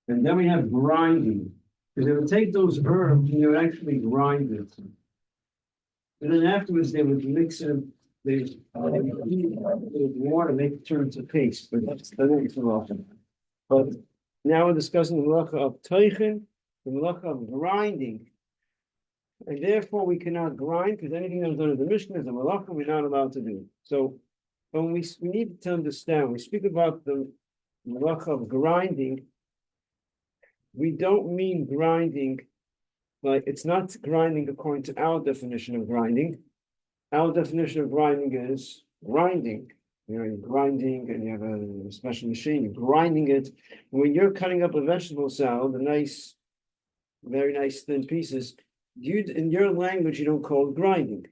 And then we have grinding, because they would take those herbs and they would actually grind it. And then afterwards they would mix it, with water, make it turn to paste, but that's too often. But now we're discussing the malacha of teichen, the malacha of grinding. And therefore we cannot grind, because anything that was done in the Mishnah is a malacha we're not allowed to do. So when we need to understand, we speak about the malacha of grinding, we don't mean grinding, like it's not grinding according to our definition of grinding. Our definition of grinding is grinding. You're grinding and you have a special machine, you're grinding it. When you're cutting up a vegetable salad, the nice, very nice thin pieces, in your language, you don't call it grinding.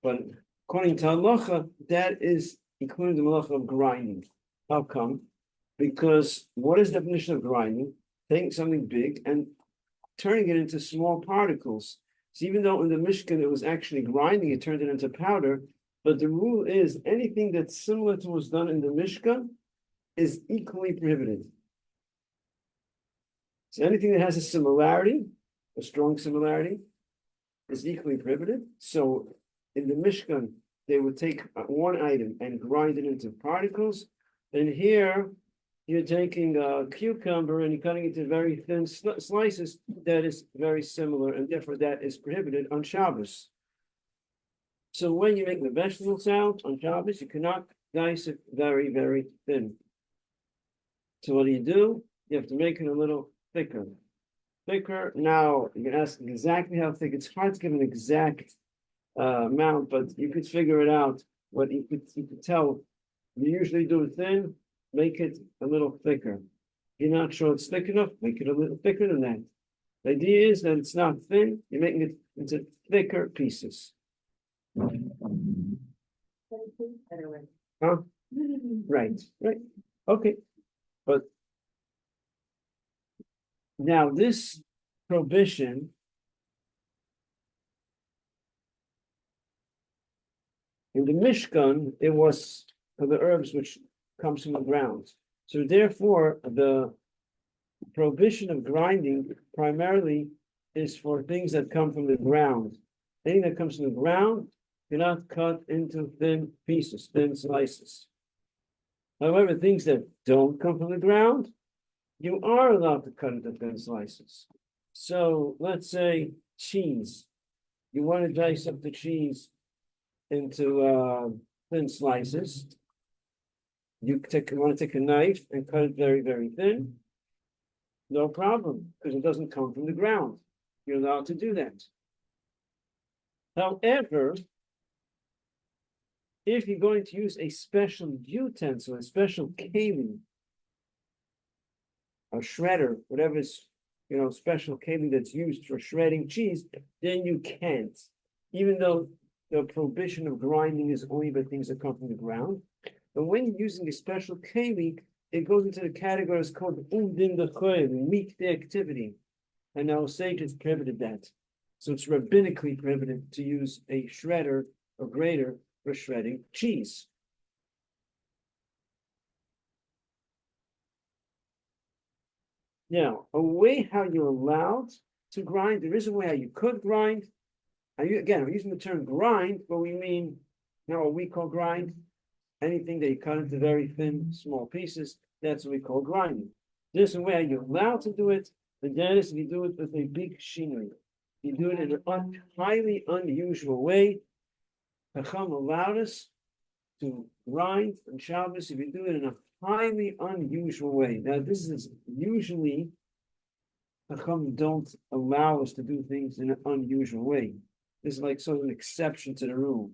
But according to halacha, that is including the malacha of grinding. How come? Because what is the definition of grinding? Taking something big and turning it into small particles. So even though in the Mishkan it was actually grinding, it turned it into powder, but the rule is anything that's similar to what's done in the Mishkan is equally prohibited. So anything that has a similarity, a strong similarity, is equally prohibited. So in the Mishkan, they would take one item and grind it into particles. And here, you're taking a cucumber and you're cutting it into very thin slices that is very similar, and therefore that is prohibited on Shabbos. So when you make the vegetable salad on Shabbos, you cannot dice it very, very thin. So what do? You have to make it a little thicker. Now, you can ask exactly how thick. It's hard to give an exact amount, but you could figure it out. What you could tell, you usually do it thin, make it a little thicker. You're not sure it's thick enough, make it a little thicker than that. The idea is that it's not thin, you're making it into thicker pieces. Huh? Right. Okay. But now this prohibition in the Mishkan, it was for the herbs which comes from the ground. So therefore, the prohibition of grinding primarily is for things that come from the ground. Anything that comes from the ground cannot cut into thin pieces, thin slices. However, things that don't come from the ground, you are allowed to cut into thin slices. So let's say cheese. You want to dice up the cheese into thin slices. You want to take a knife and cut it very, very thin. No problem, because it doesn't come from the ground. You're allowed to do that. However, if you're going to use a special utensil, a special keli, a shredder, whatever is, special keli that's used for shredding cheese, then you can't. Even though the prohibition of grinding is only by things that come from the ground. But when you're using a special keli, it goes into the category that's called umdin dechoy, weekday activity. And our sages prohibited that. So it's rabbinically prohibited to use a shredder or grater for shredding cheese. Now, a way how you're allowed to grind, there is a way how you could grind. Again, I'm using the term grind, but we mean what we call grind. Anything that you cut into very thin, small pieces, that's what we call grinding. There's a way how you're allowed to do it, but that is if you do it with a big shinui. You do it in a highly unusual way. Chacham allowed us to grind on Shabbos if you do it in a highly unusual way. Now, this is usually Chacham don't allow us to do things in an unusual way. This is like sort of an exception to the rule.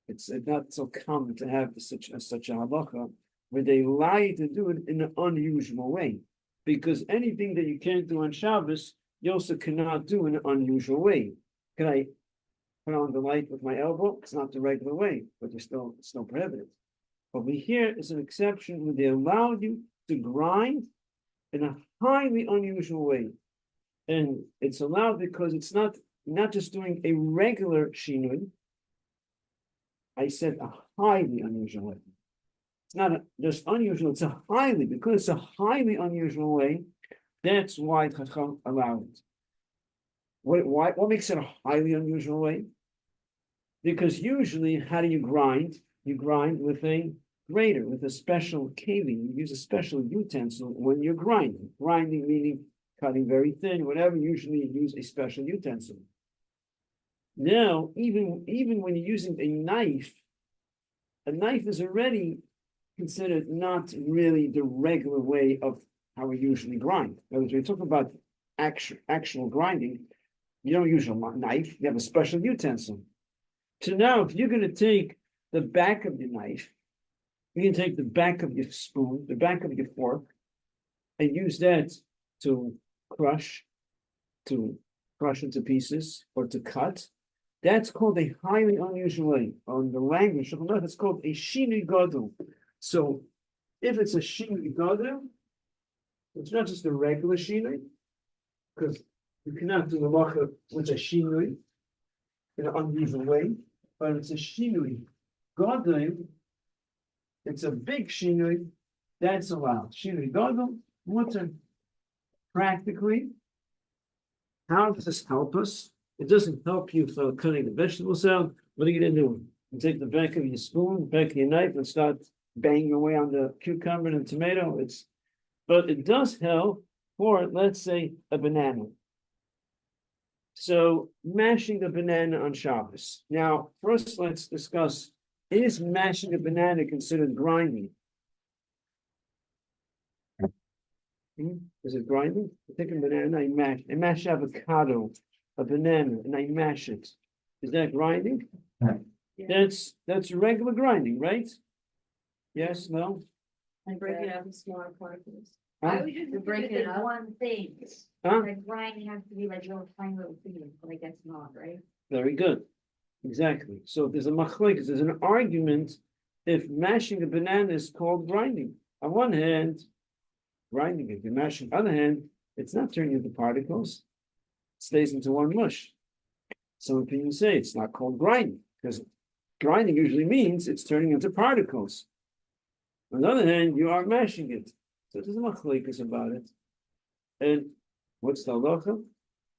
It's not so common to have such a halacha where they allow you to do it in an unusual way. Because anything that you can't do on Shabbos, you also cannot do in an unusual way. Can I put on the light with my elbow? It's not the regular way, but it's still prohibited. Over here is an exception where they allow you to grind in a highly unusual way. And it's allowed because it's not just doing a regular shinui. I said a highly unusual way. It's not just unusual, it's a highly, because it's a highly unusual way, That's why Chacham allowed it. What makes it a highly unusual way? Because usually, how do you grind? You grind with a grater, with a special keli. You use a special utensil when you're grinding. Grinding meaning cutting very thin, whatever. Usually, you use a special utensil. Now, even when you're using a knife is already considered not really the regular way of how we usually grind. In other words, when you talk about actual grinding, you don't use a knife, you have a special utensil. So now, if you're going to take the back of your knife, you can take the back of your spoon, the back of your fork, and use that to crush into pieces or to cut. That's called a highly unusual way. On the language of Allah, it's called a shinui gadol. So, if it's a shinui gadol, it's not just a regular shinui, because you cannot do the malacha with a shinui in an unusual way, but it's a shinui gadol. It's a big shinui that's allowed. Shinui gadol, mutter. Practically, how does this help us? It doesn't help you for cutting the vegetables out. What are you going to do? You take the back of your spoon, back of your knife, and start banging away on the cucumber and tomato. But it does help for, let's say, a banana. So mashing a banana on Shabbos. Now, first let's discuss, is mashing a banana considered grinding? Is it grinding? I take a banana, I mash avocado, a banana, and I mash it. Is that grinding? Yeah. That's regular grinding, right? Yes, no? I break it up in smaller particles. Huh? I would just To break break it it up? one thing. Huh? Like grinding has to be like little tiny little things, but I guess not, right? Very good. Exactly. So there's a machlokes, there's an argument if mashing a banana is called grinding. On one hand, grinding it, you're mashing. On the other hand, it's not turning into particles. It stays into one mush. Some opinions say it's not called grinding, because grinding usually means it's turning into particles. On the other hand, you are mashing it. So there's a machlokes about it. And what's the halacha?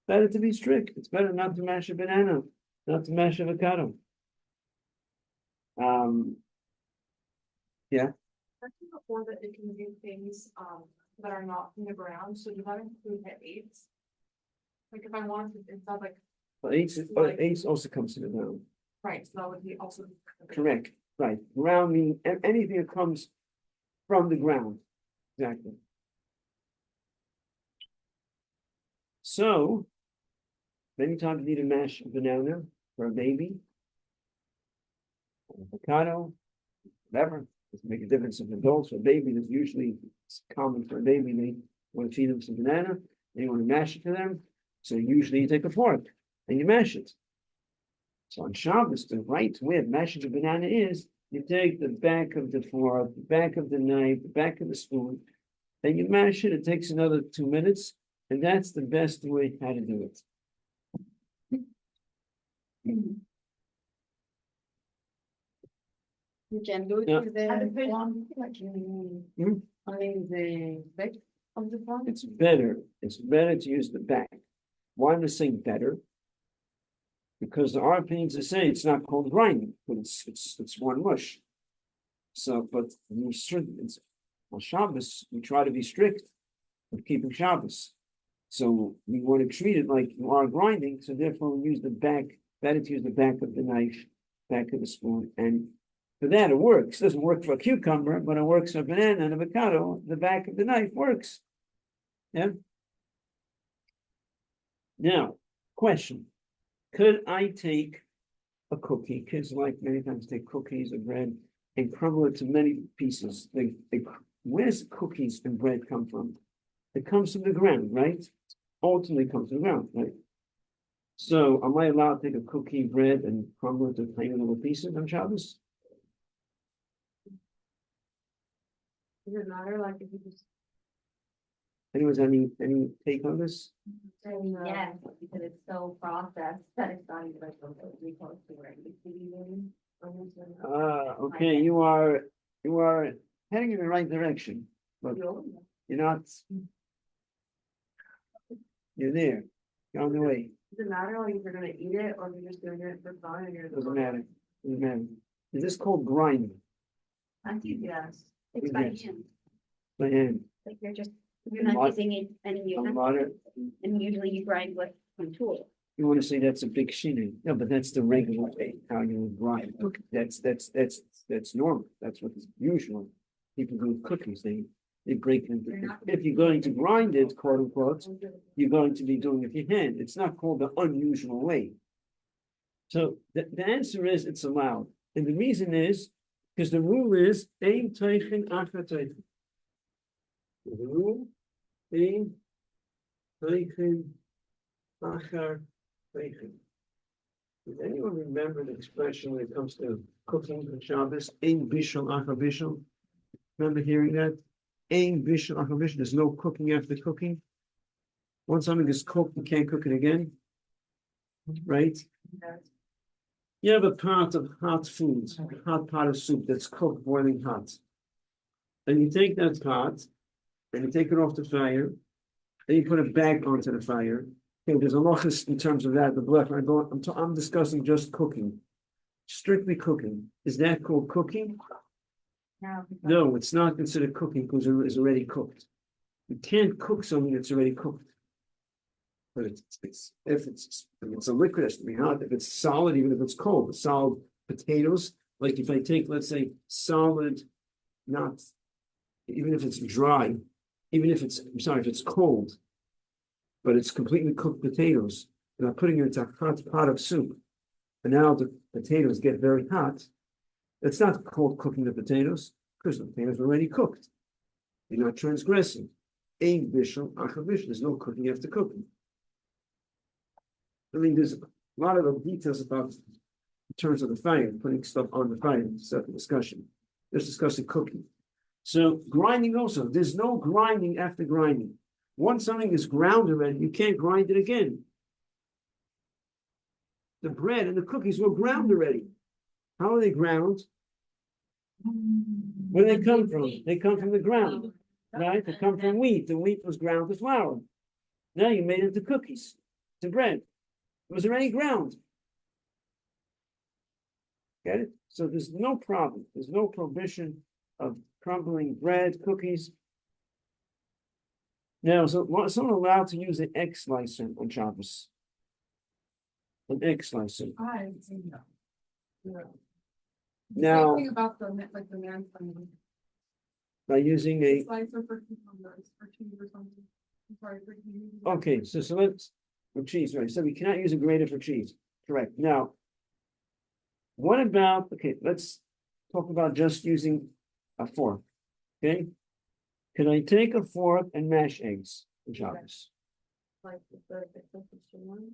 Better to be strict. It's better not to mash a banana, not to mash avocado. Yeah. I think before that it can do things that are not in the ground, so does that include the eights? Like if I wanted to, it's not like, Well, eights also comes to the ground. right, so that would be also. Correct. Right. Ground meaning anything that comes from the ground. Exactly. So many times you need to mash a banana for a baby, avocado, whatever. Doesn't make a difference if adults or baby. That's usually it's common for a baby. They want to feed them some banana. They want to mash it for them. So usually you take a fork and you mash it. So on Shabbos, the right way of mashing a banana is you take the back of the fork, the back of the knife, the back of the spoon, then you mash it. It takes another 2 minutes, and that's the best way how to do it. You can do it Yeah. with the one, Hmm? I mean, the back of the phone. It's better to use the back. Why am I saying better? Because there are opinions that say it's not called grinding, but it's one mush. So, but we should, on Shabbos, we try to be strict with keeping Shabbos. So we want to treat it like you are grinding, so therefore we use the back, better to use the back of the knife, back of the spoon, and for that it works. It doesn't work for a cucumber, but it works for a banana and avocado. The back of the knife works. Yeah. Now, question. Could I take a cookie? Kids like many times take cookies or bread and crumble it to many pieces. Where's cookies and bread come from? It comes from the ground, right? Ultimately comes from the ground, right? So am I allowed to take a cookie, bread, and crumble it to tiny little pieces on Shabbos? Does it matter, like if you just. Anyone's any take on this? Yes, because it's so processed that it's not even like we close to where it used to be. Okay, you are you are heading in the right direction, but you're not. You're there. You're on the way. Does it matter, like, if you're gonna eat it, or if you're just doing it for fun, and you're. Doesn't matter. Doesn't matter. Is this called grinding? I think Yes. it's by hand, By hand. like you're Mod- not using it any A unit, modern, and usually you grind with one tool. you wanna say that's a big shinny. No, but that's the regular way, how you would grind. That's normal. That's what's usual. People do with cookies, they break them. If you're going to grind it, quote unquote, you're going to be doing it with your hand. It's not called the unusual way. So the answer is it's allowed. And the reason is, because the rule is, ein teichen acher teichen. The rule, ein teichen acher teichen. Does anyone remember the expression when it comes to cooking on Shabbos? Ein bishul acher bishul. Remember hearing that? Ein bishul acher bishul. There's no cooking after cooking. Once something is cooked, you can't cook it again. Right? You have a pot of hot food, a hot pot of soup that's cooked boiling hot. And you take that pot and you take it off the fire, and you put it back onto the fire. Okay, there's a lochus in terms of that. The blood. I'm discussing just cooking, strictly cooking. Is that called cooking? No, it's not considered cooking because it is already cooked. You can't cook something that's already cooked. But if it's a liquid, it has to be hot. If it's solid, even if it's cold, solid potatoes. Like if I take, let's say, solid, not even if it's dry, even if it's if it's cold, but it's completely cooked potatoes, and I'm putting it into a hot pot of soup, and now the potatoes get very hot. It's not called cooking the potatoes because the potatoes are already cooked. You're not transgressing. Ein bishul acher bishul. There's no cooking after cooking. I mean, there's a lot of details about in terms of the fire, putting stuff on the fire, separate discussion. Just discussing cooking. So grinding also, there's no grinding after grinding. Once something is ground already, you can't grind it again. The bread and the cookies were ground already. How are they ground? Where do they come from? They come from the ground, right? They come from wheat. The wheat was ground to flour. Now you made it into cookies, to bread. It was already ground. Get it? So there's no problem. There's no prohibition of crumbling bread, cookies. Now, so someone allowed to use an egg slicer on Shabbos? An egg slicer. I haven't seen that. No. Now, Same thing about the, like the man thing. by using a, Slicer for cucumbers, or cheese or something. I'm sorry, for cheese. okay, so let's, for cheese, right? So we cannot use a grater for cheese. Correct. Now, what about, okay, let's talk about just using a fork. Okay? Can I take a fork and mash eggs on Shabbos? Like the one.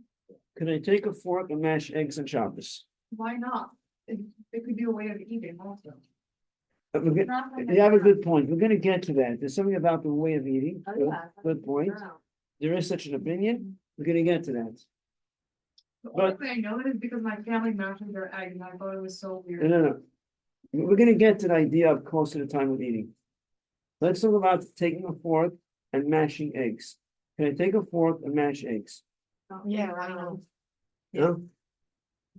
Can I take a fork and mash eggs on Shabbos? Why not? It could be a way of eating also. But we're you have a good point. We're gonna get to that. There's something about the way of eating. Good point. There is such an opinion. We're gonna get to that. The only way I know it is because my family mashes their eggs, and I thought it was so weird. No. We're gonna get to the idea of close to the time of eating. Let's talk about taking a fork and mashing eggs. Can I take a fork and mash eggs? Yeah, I know. No?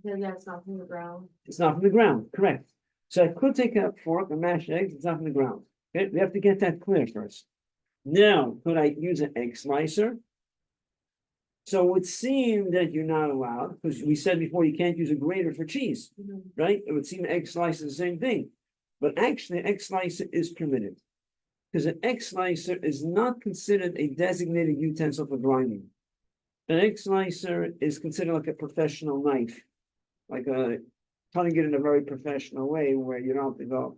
Yeah, it's not from the ground. It's not from the ground, correct. So I could take a fork and mash eggs, it's not from the ground. Okay, we have to get that clear first. Now, could I use an egg slicer? So it would seem that you're not allowed, because we said before you can't use a grater for cheese, right? It would seem an egg slicer is the same thing. But actually, an egg slicer is permitted. Because an egg slicer is not considered a designated utensil for grinding. An egg slicer is considered like a professional knife, like a cutting it in a very professional way where you don't have to go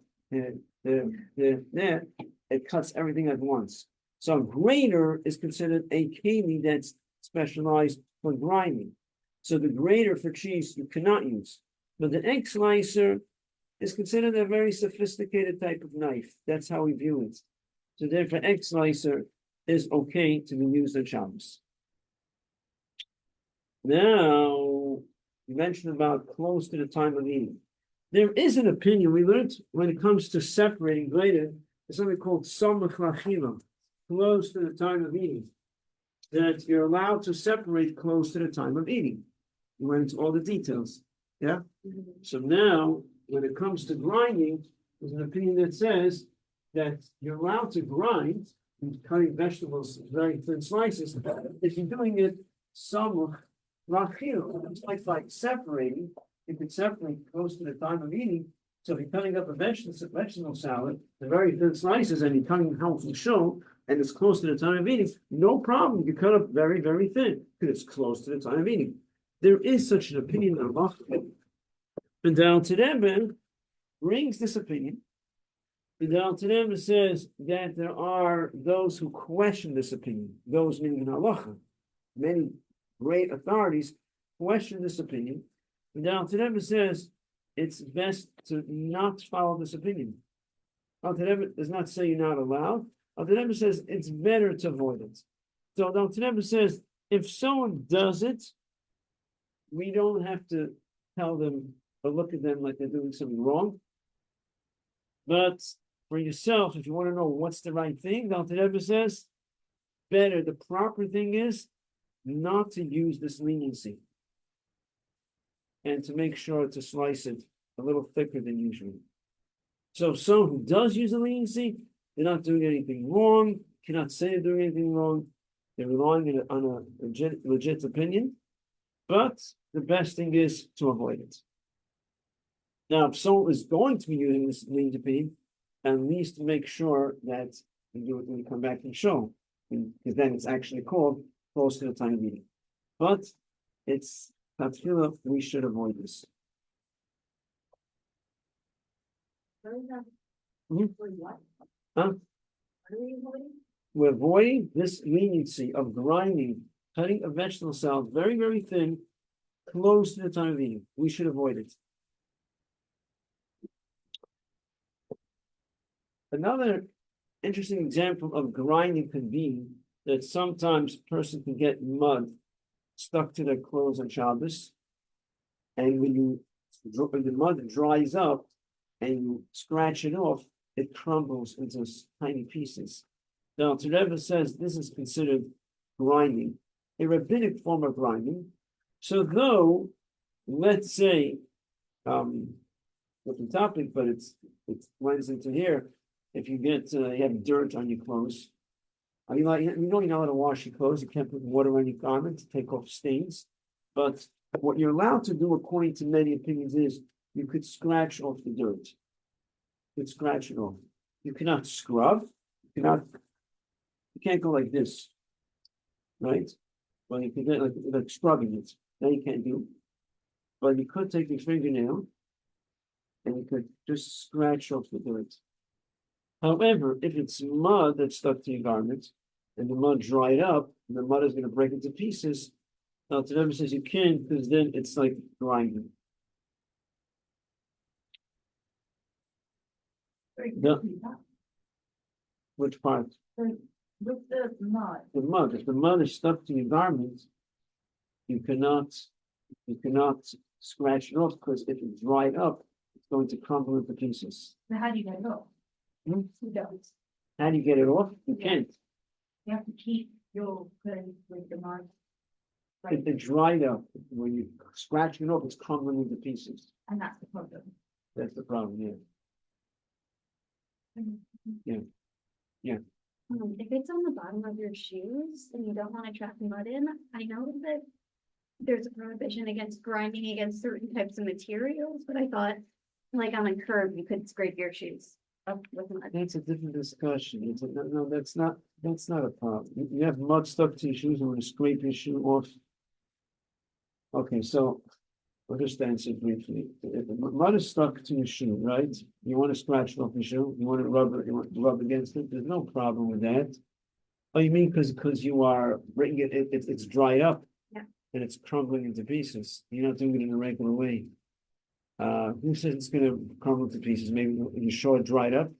it cuts everything at once. So a grater is considered a keli that's specialized for grinding. So the grater for cheese you cannot use, but the egg slicer is considered a very sophisticated type of knife. That's how we view it. So therefore, egg slicer is okay to be used on Shabbos. Now, you mentioned about close to the time of eating. There is an opinion we learned when it comes to separating grated. There's something called samach lachila, close to the time of eating. that you're allowed to separate close to the time of eating. We went into all the details, yeah? So now, when it comes to grinding, there's an opinion that says that you're allowed to grind, and cutting vegetables in very thin slices, if you're doing it some rachil, it's like separating, you can separate close to the time of eating. So if you're cutting up a vegetable salad, the very thin slices, and you're cutting healthy show, and it's close to the time of eating, no problem. You cut up very, very thin because it's close to the time of eating. There is such an opinion of Allah. And down to them brings this opinion. And down to them says that there are those who question this opinion. Those meaning in Allah. Many great authorities question this opinion. And down to them says it's best to not follow this opinion. Al-Tadeb does not say you're not allowed. Al-Tadeb says it's better to avoid it. So Al-Tadeb says if someone does it, we don't have to tell them or look at them like they're doing something wrong. But for yourself, if you want to know what's the right thing, Al-Tadeb says better. The proper thing is not to use this leniency and to make sure to slice it a little thicker than usual. So someone who does use the leniency, they're not doing anything wrong, cannot say they're doing anything wrong, they're relying on a legit opinion, but the best thing is to avoid it. Now, if someone is going to be using this lenient opinion, at least make sure that you do it when you come back and show, because then it's actually called close to the time of eating. But it's Tatfila, we should avoid this. Mhm. Huh? We're avoiding this leniency of grinding, cutting a vegetable salad very, very thin, close to the time of eating. We should avoid it. Another interesting example of grinding could be that sometimes a person can get mud stuck to their clothes on Shabbos, and when the mud dries up and you scratch it off, it crumbles into tiny pieces. Now, Rebbe says this is considered grinding, a rabbinic form of grinding. So, though, let's say, different topic, but it blends into here. If you get you have dirt on your clothes, you know you're not allowed to wash your clothes. You can't put water on your garment to take off stains. But what you're allowed to do, according to many opinions, is you could scratch off the dirt. You could scratch it off. You cannot scrub. You can't go like this, right? Well, you can get like scrubbing it. That you can't do. But you could take your fingernail and you could just scratch off the dirt. However, if it's mud that's stuck to your garment and the mud dried up, and the mud is going to break into pieces, now Tanema says you can't because then it's like grinding. Which part? With the mud. The mud. If the mud is stuck to your garment, you cannot scratch it off because if it dried up, it's going to crumble into pieces. So how do you get it off? Hmm? You don't. How do you get it off? You Yeah. can't. You have to keep your clothes with the mud. If it dried up, when you scratch it off, it's crumbling into pieces. And that's the problem. That's the problem, yeah. If it's on the bottom of your shoes and you don't want to trap mud in, I know that there's a prohibition against grinding against certain types of materials, but I thought, like on a curb, you could scrape your shoes up with mud. That's a different discussion. No, that's not a problem. You have mud stuck to your shoes and want to scrape your shoe off. Okay, so I'll just answer briefly. If the mud is stuck to your shoe, right? You want to scratch it off your shoe, you want to rub against it, there's no problem with that. Oh, you mean because you are bringing it's dried up, Yeah. And it's crumbling into pieces. You're not doing it in a regular way. Who says it's gonna crumble to pieces? Maybe your short dried up?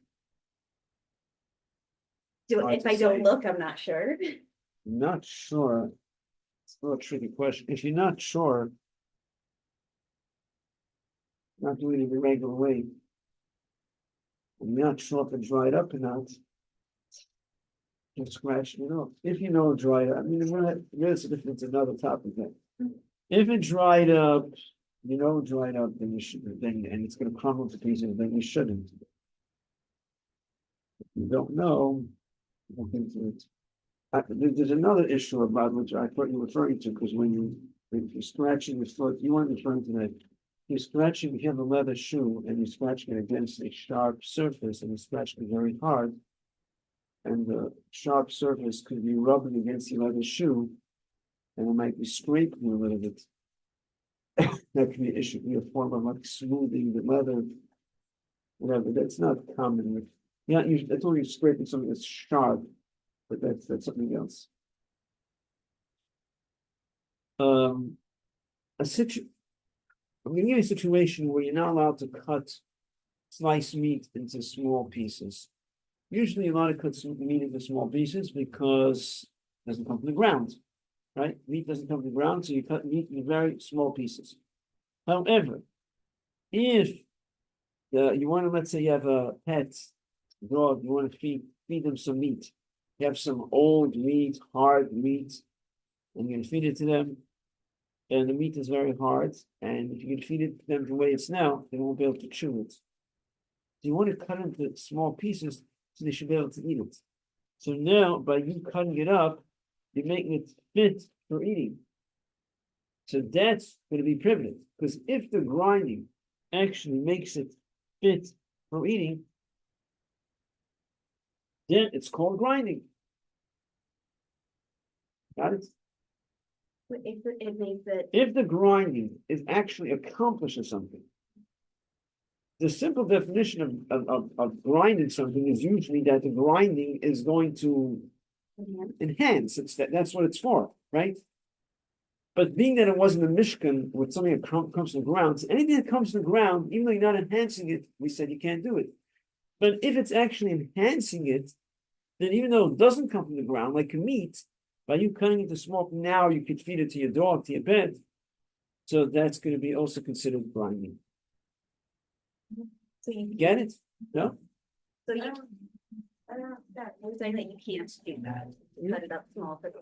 Hard If to I don't say. look, I'm not sure. Not sure. It's a little tricky question. If you're not sure, not doing it the regular way, I'm not sure if it dried up or not. Just scratch, if you know dried up, I mean, it's another topic then. If it dried up, dried up, then you should, and it's gonna crumble to pieces, then you shouldn't. If you don't know, look into it. There's another issue about which I thought you were referring to, because if you're scratching your foot, you weren't referring to that. You're scratching, you have a leather shoe and you're scratching it against a sharp surface and you're scratching it very hard. And the sharp surface could be rubbing against your leather shoe and it might be scraping a little bit. That could be an issue, be a form of like smoothing the leather, whatever. That's not common. That's only scraping something that's sharp, but that's something else. I'm gonna give you a situation where you're not allowed to cut sliced meat into small pieces. Usually, you're allowed to cut meat into small pieces because it doesn't come from the ground, right? Meat doesn't come from the ground, so you cut meat in very small pieces. However, if you want to, let's say you have a pet dog, you want to feed them some meat. You have some old meat, hard meat, and you're going to feed it to them. And the meat is very hard, and if you can feed it to them the way it's now, they won't be able to chew it. So you want to cut it into small pieces so they should be able to eat it. So now, by you cutting it up, you're making it fit for eating. So that's going to be prohibited, because if the grinding actually makes it fit for eating, then it's called grinding. Got it? It makes it, If the grinding is actually accomplishes something, the simple definition of grinding something is usually that the grinding is going to enhance. That's what it's for, right? But being that it wasn't a mishkan with something that comes from the ground, so anything that comes from the ground, even though you're not enhancing it, we said you can't do it. But if it's actually enhancing it, then even though it doesn't come from the ground, like meat, by you cutting it to small, now you could feed it to your dog, to your pet. So that's going to be also considered grinding. so you Get it? No? So you, I don't know, you're saying that you can't do that, cut it up small for the.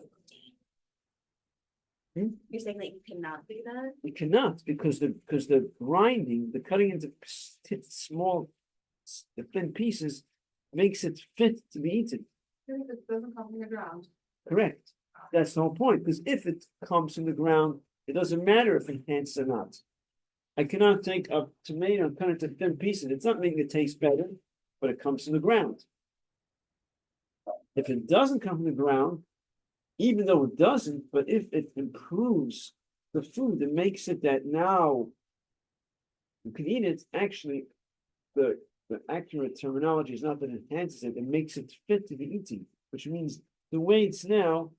You're saying that you cannot do that? We cannot, because the grinding, the cutting into small, thin pieces makes it fit to be eaten. It doesn't come from the ground. Correct. That's the whole point, because if it comes from the ground, it doesn't matter if enhanced or not. I cannot take a tomato and cut it to thin pieces. It's not making it taste better, but it comes from the ground. If it doesn't come from the ground, even though it doesn't, but if it improves the food, it makes it that now you can eat it. Actually, the accurate terminology is not that it enhances it, it makes it fit to be eaten, which means the way it's now,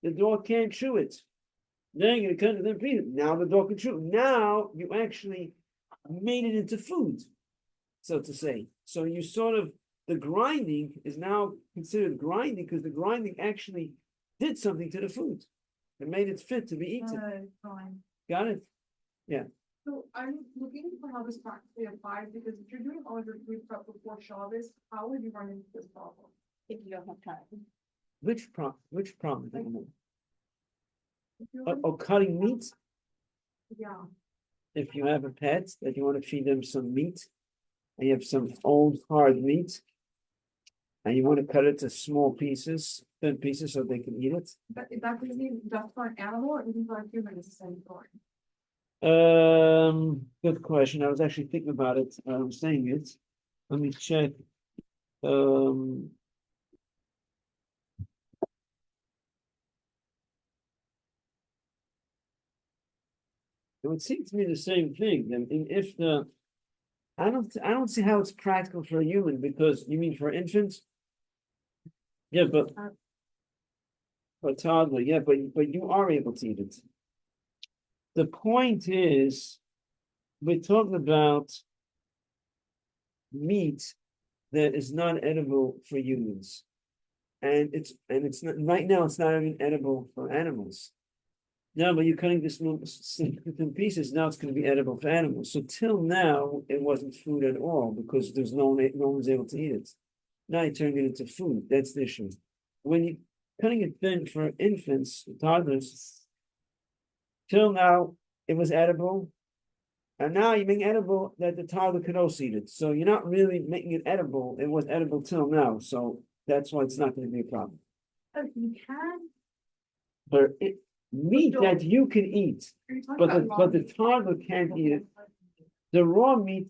the dog can't chew it. Now you're going to cut it and feed it. Now the dog can chew it. Now you actually made it into food, so to say. So you sort of, the grinding is now considered grinding because the grinding actually did something to the food. It made it fit to be eaten. Fine. Got it? Yeah. So I'm looking for how this practically applies, because if you're doing all your food prep before Shabbos, how would you run into this problem? If you don't have time. Which problem? Like- If you're Cutting meat. Yeah, If you have a pet that you want to feed them some meat, and you have some old hard meat, and you want to cut it to small pieces, thin pieces, so they can eat it. but if that could be just for an animal or even for a human, it's the same story. Good question. I was actually thinking about it. I was saying it. Let me check. It would seem to me the same thing. I mean, if I don't see how it's practical for a human, because you mean for infants? Yeah, but toddler, yeah, but you are able to eat it. The point is, we're talking about meat that is not edible for humans. And it's not right now, it's not even edible for animals. No, but you're cutting this in pieces, now it's going to be edible for animals. So till now, it wasn't food at all because no one was able to eat it. Now you're turning it into food. That's the issue. when you cutting it thin for infants, toddlers, till now it was edible. And now you're making edible that the toddler could also eat it. So you're not really making it edible. It was edible till now. So that's why it's not going to be a problem. Oh, you can, But meat that you can eat, Are you talking but about raw the meat? toddler can't eat it. The raw meat,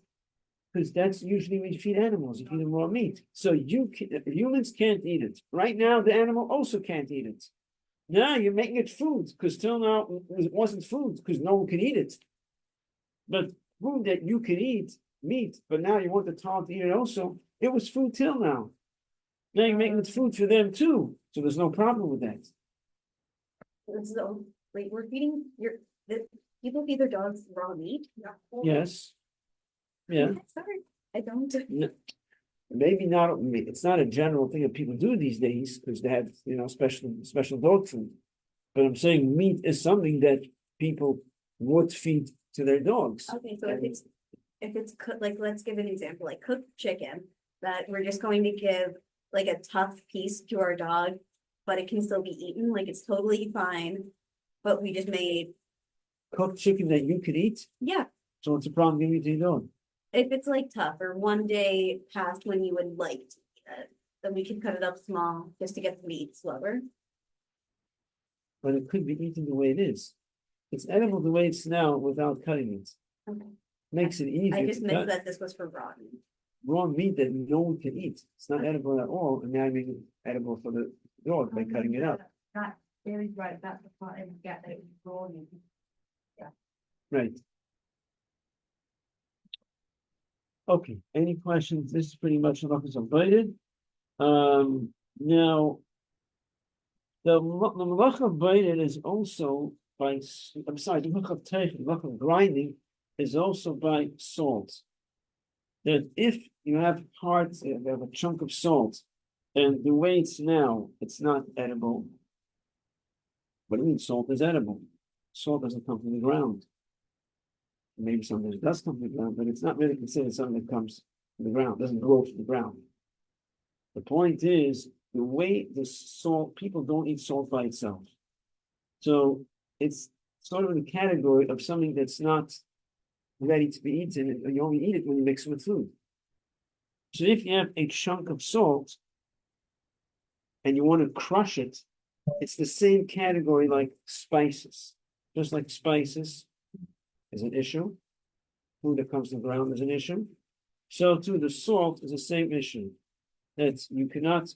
because that's usually when you feed animals, you feed them raw meat. So humans can't eat it. Right now, the animal also can't eat it. Now you're making it food, because till now it wasn't food, because no one could eat it. But food that you can eat, meat, but now you want the toddler to eat it also, it was food till now. Now you're making it food for them too, so there's no problem with that. So, wait, we're feeding people feed their dogs raw meat? Yes. Yeah. Sorry, I don't. Maybe not, it's not a general thing that people do these days, because they have, special dog food. But I'm saying meat is something that people would feed to their dogs. Okay, so if it's cooked, like, let's give an example, like cooked chicken, that we're just going to give like a tough piece to our dog, but it can still be eaten, like it's totally fine. But we just made, Cooked chicken that you could eat, yeah, so what's the problem giving it to your dog? if it's like tough or one day past when you would like to eat it, then we can cut it up small just to get the meat slower. But it could be eaten the way it is. It's edible the way it's now without cutting it. Okay. Makes it easier. I just to missed cut. that this was for raw meat. Raw meat that no one can eat. It's not edible at all, and now I make it edible for the dog by cutting it up. that, Barry's right, that's the part I get that it was raw meat. Right. Okay, any questions? This is pretty much enough as invited. Now. The malach of baited is also by, I'm sorry, the malach of teich, the malach of grinding is also by salt. That if you have you have a chunk of salt, and the way it's now, it's not edible. What do you mean salt is edible? Salt doesn't come from the ground. Maybe something that does come from the ground, but it's not really considered something that comes from the ground, doesn't grow from the ground. The point is, the way the salt, people don't eat salt by itself. So it's sort of in the category of something that's not ready to be eaten, and you only eat it when you mix it with food. So if you have a chunk of salt and you want to crush it, it's the same category like spices. Just like spices is an issue, food that comes from the ground is an issue. So too, the salt is the same issue. That you cannot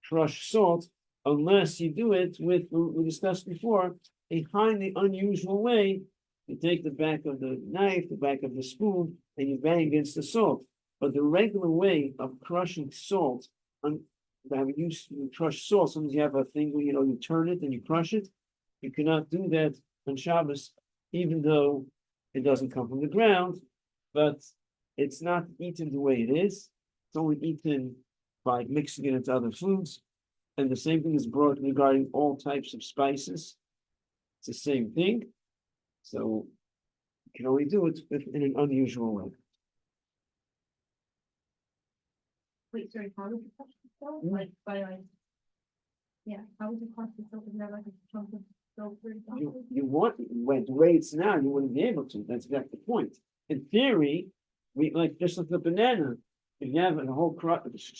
crush salt unless you do it with, we discussed before, a highly unusual way. You take the back of the knife, the back of the spoon, and you bang against the salt. But the regular way of crushing salt, you crush salt, sometimes you have a thing where you turn it and you crush it. You cannot do that on Shabbos, even though it doesn't come from the ground, but it's not eaten the way it is. It's only eaten by mixing it into other foods. And the same thing is brought regarding all types of spices. It's the same thing. So you can only do it in an unusual way. Wait, sorry, how would you crush the salt? Like, yeah, how would you crush the salt? Is there like a chunk of salt, for example? You want, when the way it's now, you wouldn't be able to. That's exactly the point. In theory, just like the banana, if you have a whole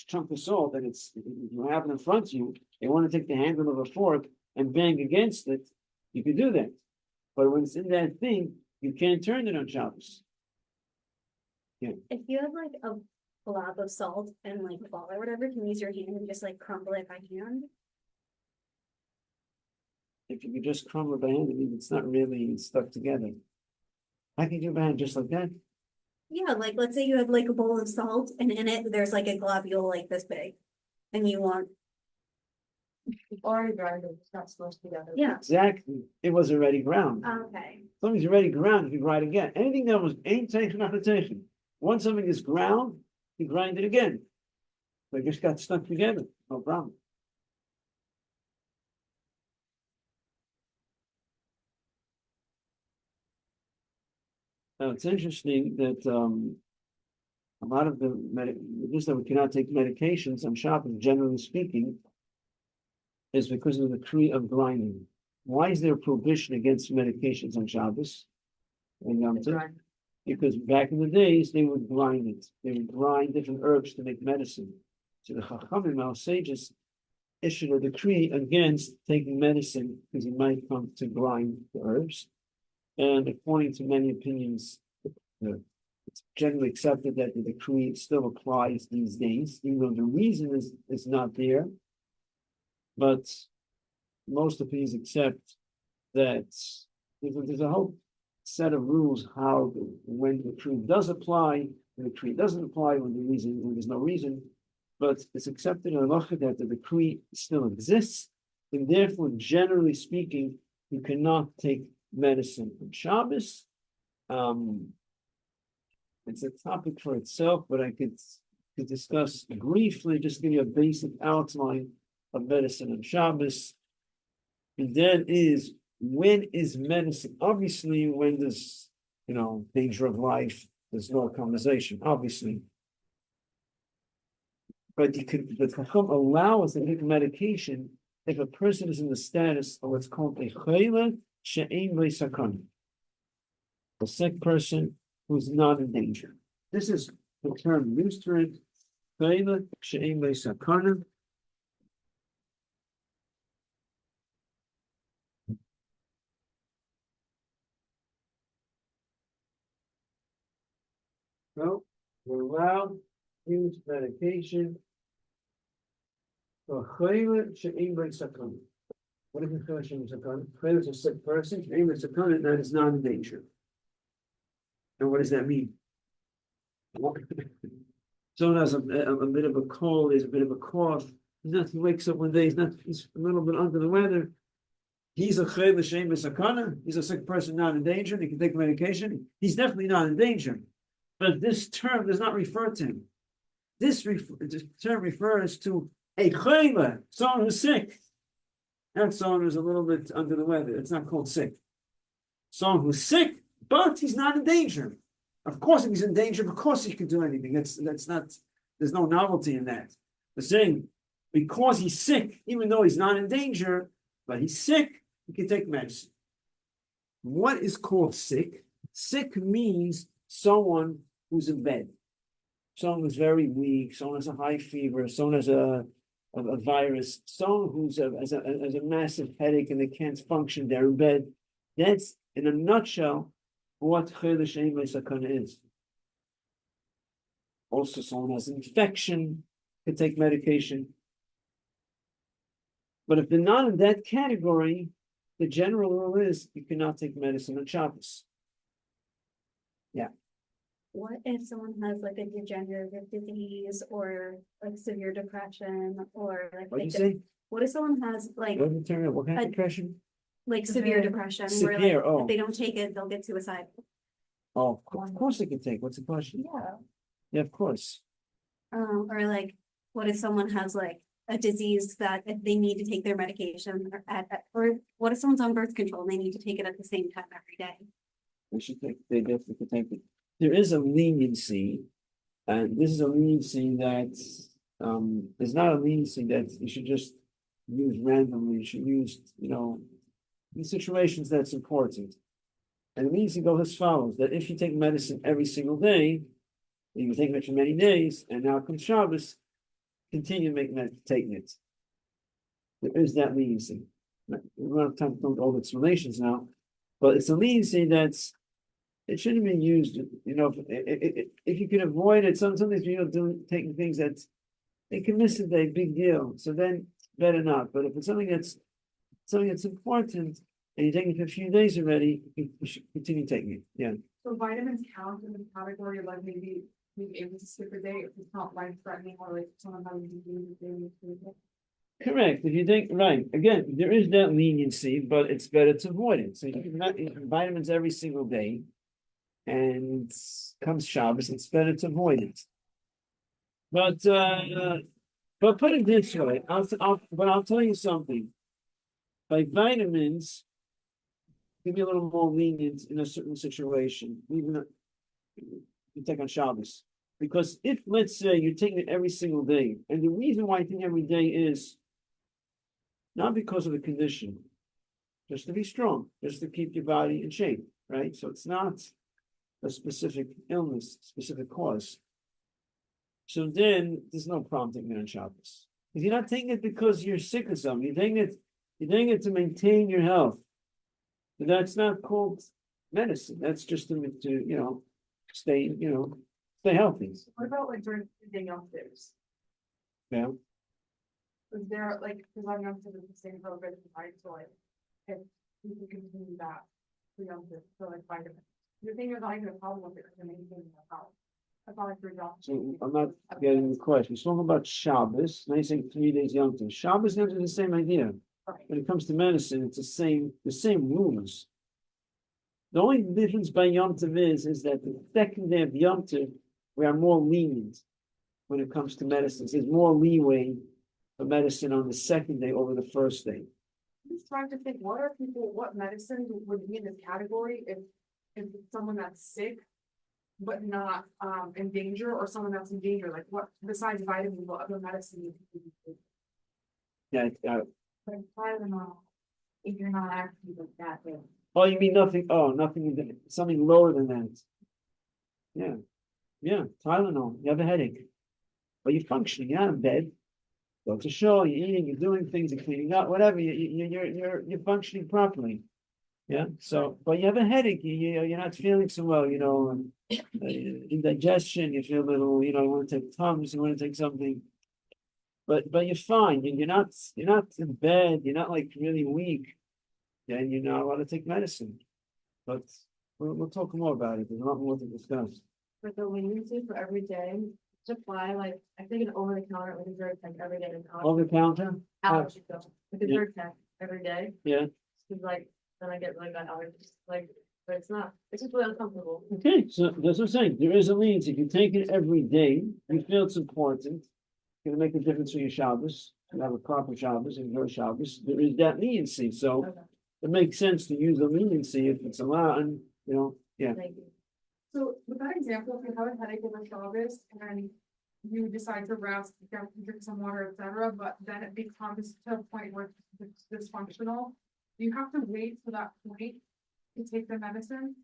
chunk of salt and you have it in front of you, you want to take the handle of a fork and bang against it, you can do that. But when it's in that thing, you can't turn it on Shabbos. If you have like a blob of salt and like a ball or whatever, can you use your hand and just like crumble it by hand? If you could just crumble it by hand, I mean, it's not really stuck together. I can do it by hand just like that. Yeah, like let's say you have like a bowl of salt and in it there's like a globule like this big. And you want, It's already ground, it's not smushed together. yeah, Exactly. It was already ground. okay. As long as you're already ground, you can grind again. Anything that was ain't taken, not taken. Once something is ground, you grind it again. They just got stuck together, no problem. Now it's interesting that a lot of just that we cannot take medications on Shabbos, generally speaking, is because of the decree of grinding. Why is there a prohibition against medications on Shabbos? And Yom Tov? Because back in the days, they would grind it. They would grind different herbs to make medicine. So the Chachamim, our sages, issued a decree against taking medicine because you might come to grind the herbs. And according to many opinions, it's generally accepted that the decree still applies these days, even though the reason is not there. But most opinions accept that there's a whole set of rules how when the decree does apply, when the decree doesn't apply, when there's no reason. But it's accepted in halacha that the decree still exists, and therefore, generally speaking, you cannot take medicine on Shabbos. It's a topic for itself, but I could discuss briefly, just give you a basic outline of medicine on Shabbos. And that is, when is medicine? Obviously, when there's, danger of life, there's no conversation, obviously. But the Chacham allow us to take medication if a person is in the status of what's called a chayla she'ein sakana, a sick person who's not in danger. This is the term used for it, chayla she'ein sakana. So we're allowed to use medication for chayla she'ein sakana. What is chayla she'ein sakana? Chayla is a sick person. She'ein sakana, that is not in danger. And what does that mean? Someone has a bit of a cold, there's a bit of a cough. He wakes up one day, he's a little bit under the weather. He's a chayla she'ein sakana. He's a sick person, not in danger. He can take medication. He's definitely not in danger. But this term does not refer to him. This term refers to a chayla, someone who's sick. Not someone who's a little bit under the weather. It's not called sick. Someone who's sick, but he's not in danger. Of course, if he's in danger, of course he can do anything. That's not. There's no novelty in that. They're saying because he's sick, even though he's not in danger, but he's sick, he can take medicine. What is called sick? Sick means someone who's in bed, someone who's very weak, someone has a high fever, someone has a virus, someone who's has a massive headache and they can't function. They're in bed. That's in a nutshell what chayla she'ein sakana is. Also, someone has an infection, can take medication. But if they're not in that category, the general rule is you cannot take medicine on Shabbos. Yeah. What if someone has like a degenerative disease or like severe depression or like What do you say? what if someone has like What kind of depression? like severe depression where like Severe, oh. if they don't take it, they'll get suicidal? Oh, of course they can take. What's the question? Yeah. Yeah, of course. Or like, what if someone has like a disease that if they need to take their medication or what if someone's on birth control and they need to take it at the same time every day? They definitely can take it. There is a leniency, and this is a leniency that there's not a leniency that you should just use randomly. You should use, in situations that's important. And the leniency goes as follows: that if you take medicine every single day, you take it for many days, and now comes Shabbos, continue taking it. There is that leniency. We don't have time to go into all the explanations now, but it's a leniency that's. It shouldn't be used, if you can avoid it. Sometimes taking things that they can miss a day, big deal. So then better not. But if it's something that's important and you're taking it for a few days already, you should continue taking it. Yeah. So vitamins count in the category of like maybe being able to skip a day if it's not life threatening or like someone having to do the day. Correct. If you think right, again, there is that leniency, but it's better to avoid it. So you can not eat vitamins every single day. And comes Shabbos, it's better to avoid it. But put it this way, I'll tell you something. By vitamins, give me a little more lenient in a certain situation, even you take on Shabbos. Because if, let's say, you're taking it every single day, and the reason why I think every day is not because of the condition. Just to be strong, just to keep your body in shape, right? So it's not a specific illness, specific cause. So then there's no problem taking it on Shabbos. If you're not taking it because you're sick or something, you're doing it to maintain your health. But that's not called medicine. That's just to stay, stay healthy. What about like during the youngsters? Yeah. Is there like, because I'm young to the same program, right, so like, if we can continue that for youngsters, so like vitamins. The thing is, I have a problem with it, because I'm maintaining my health. I thought like for example. So I'm not getting the question. We're talking about Shabbos. Now you're saying 3 days Yom. Shabbos is the same idea. Right. When it comes to medicine, it's the same rules. The only difference by Yom Tov is that the second day of Yom Tov, we are more lenient when it comes to medicines. There's more leeway for medicine on the second day over the first day. I'm just trying to think, what medicine would be in this category if it's someone that's sick, but not in danger, or someone that's in danger, like what, besides vitamins, what other medicine you could use? Yeah. Like Tylenol, if you're not active like that, then. Oh, you mean nothing? Oh, nothing. Something lower than that. Yeah. Tylenol. You have a headache, but you're functioning. You're not in bed. Go to show. You're eating. You're doing things. You're cleaning up. Whatever. You're functioning properly. Yeah. So, but you have a headache. You're not feeling so well. Indigestion. You feel a little. You want to take Tums. You want to take something. But you're fine. You're not in bed. You're not like really weak. Then you're not allowed to take medicine. But we'll talk more about it. There's a lot more to discuss. For the leniency for every day, to apply, like, I think an over the counter, like a drug tech every day. Over the counter? Allergy pill, like a Yeah. drug tech every day. Yeah. Cause like, then I get really bad allergies, like, but it's just really uncomfortable. Okay, so that's what I'm saying. There is a leniency. If you take it every day, you feel it's important. It's gonna make a difference for your Shabbos. You have a proper Shabbos and your Shabbos. There is that leniency. So Okay, it makes sense to use the leniency if it's allowed, and yeah. thank you. So with that example, if you have a headache over Shabbos and you decide to rest, drink some water, etc., but then it becomes to a point where it's dysfunctional, you have to wait for that point to take the medicine.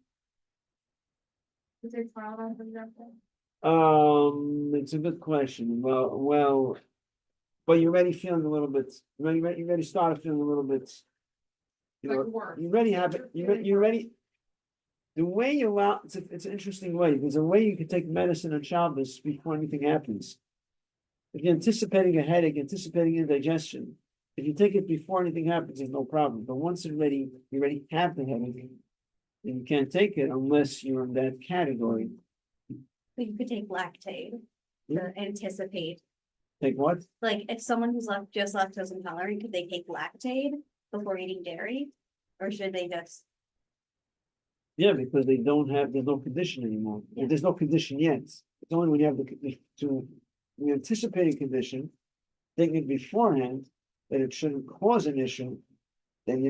To take Tylenol, for example. It's a good question. Well, but you're already feeling a little bit, you already started feeling a little bit. Like worse. You already have it, you already. The way you allow, it's an interesting way. There's a way you can take medicine on Shabbos before anything happens. If you're anticipating a headache, anticipating indigestion, if you take it before anything happens, there's no problem. But once you already have the headache, then you can't take it unless you're in that category. But you could take lactate to anticipate, Take what? like if someone who's just lactose intolerant, could they take lactate before eating dairy? Or should they just, Yeah, because there's no condition anymore. Yeah. There's no condition yet. It's only when you have the anticipating condition, taking it beforehand, that it shouldn't cause an issue, then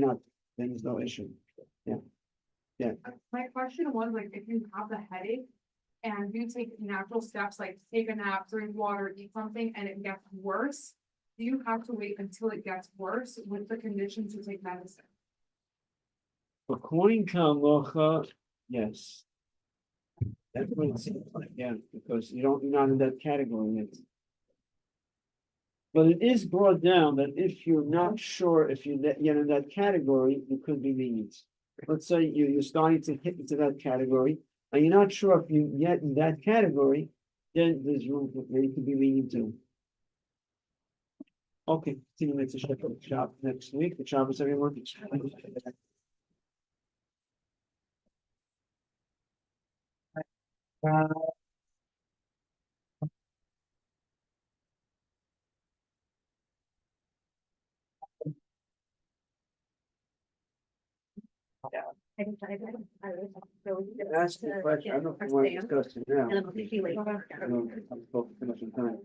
there's no issue. My question was like, if you have the headache and you take natural steps, like take a nap, drink water, eat something, and it gets worse, do you have to wait until it gets worse with the condition to take medicine? According to Halacha, yes. That's what it seems like, yeah, because you're not in that category yet. But it is brought down that if you're not sure if you're in that category, you could be lenient. Let's say you're starting to hit into that category, and you're not sure if you're yet in that category, then there's room for you could be lenient too. Okay, see you next shop next week. The Shabbos everyone. I can try that. I would have to go with Ask the to question. I get don't know our if we're stamp, discussing now. And then I'll see you later. I don't know if I'm supposed to finish in time.